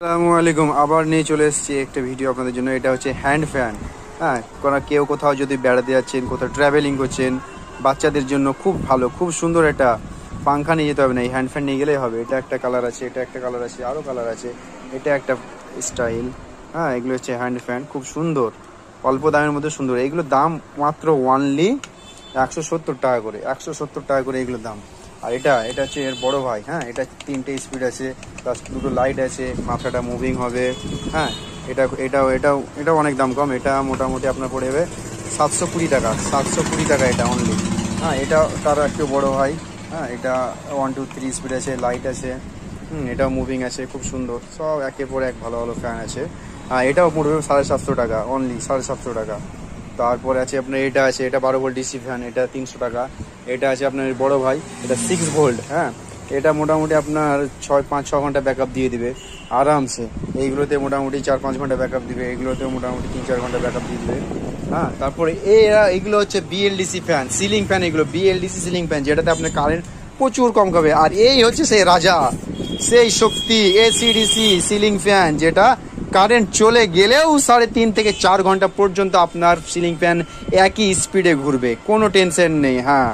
আসসালামু আলাইকুম। আবার নিয়ে চলে এসেছি একটা ভিডিও আপনাদের জন্য। এটা হচ্ছে হ্যান্ড ফ্যান। হ্যাঁ, কেউ কোথাও যদি বেড়াতে যাচ্ছেন, কোথাও ট্রাভেলিং করছেন, বাচ্চাদের জন্য খুব ভালো, খুব সুন্দর। এটা পাংখা নিয়ে যেতে হবে না, এই হ্যান্ড ফ্যান নিয়ে গেলেই হবে। এটা একটা কালার আছে, এটা একটা কালার আছে, আরও কালার আছে। এটা একটা স্টাইল। হ্যাঁ, এগুলো হচ্ছে হ্যান্ড ফ্যান, খুব সুন্দর, অল্প দামের মধ্যে সুন্দর। এগুলোর দাম মাত্র অনলি 170 টাকা করে, 170 টাকা করে এগুলোর দাম। আর এটা হচ্ছে এর বড় ভাই। হ্যাঁ, এটা 3টে স্পিড আছে, প্লাস 2টো লাইট আছে, মাথাটা মুভিং হবে। হ্যাঁ, এটাও অনেক দাম কম। এটা মোটামুটি আপনার পড়ে যাবে 720 টাকা, 720 টাকা এটা অনলি। হ্যাঁ, এটা তার একটু বড় ভাই। হ্যাঁ, এটা 1 2 3 স্পিড আছে, লাইট আছে। এটাও মুভিং আছে, খুব সুন্দর। সব একের পর এক ভালো ভালো ফ্যান আছে। হ্যাঁ, এটাও পড়বে 750 টাকা অনলি, 750 টাকা। তারপরে আছে আপনার এটা আছে, এটা 12 ভোল্ট ডিসি ফ্যান, এটা 300 টাকা। এটা আছে আপনার বড় ভাই, এটা 6 ভোল্ট। হ্যাঁ, এটা মোটামুটি আপনার 5-6 ঘন্টা ব্যাকআপ দিয়ে দিবে আরামসে। এইগুলোতে মোটামুটি 4-5 ঘন্টা ব্যাকআপ দিবে, এগুলোতেও মোটামুটি 3-4 ঘন্টা ব্যাকআপ দিয়ে দিবে। হ্যাঁ, তারপরে এইগুলো হচ্ছে বিএলডিসি ফ্যান, সিলিং ফ্যান। এগুলো বিএলডিসি সিলিং ফ্যান, যেটাতে আপনার কারেন্ট প্রচুর কম খাবে। আর এই হচ্ছে সেই রাজা, সেই শক্তি এসিডিসি সিলিং ফ্যান, যেটা কারেন্ট চলে গেলেও 3.5 থেকে 4 ঘন্টা পর্যন্ত আপনার সিলিং ফ্যান একই স্পিডে ঘুরবে, কোনো টেনশন নেই। হ্যাঁ,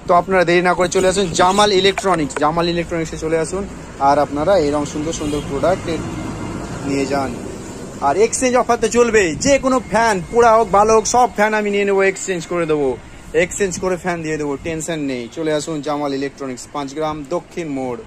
তো আপনারা দেরি না করে চলে আসুন জামাল ইলেকট্রনিক্সে চলে আসুন, আর আপনারা এরকম সুন্দর সুন্দর প্রোডাক্ট নিয়ে যান। আর এক্সচেঞ্জ অফার তো চলবে, যে কোনো ফ্যান, পোড়া হোক ভালো হোক, সব ফ্যান আমি নিয়ে নেবো, এক্সচেঞ্জ করে দেবো, এক্সচেঞ্জ করে ফ্যান দিয়ে দেবো, টেনশন নেই। চলে আসুন জামাল ইলেকট্রনিক্স, 5 গ্রাম, দক্ষিণ মোড়।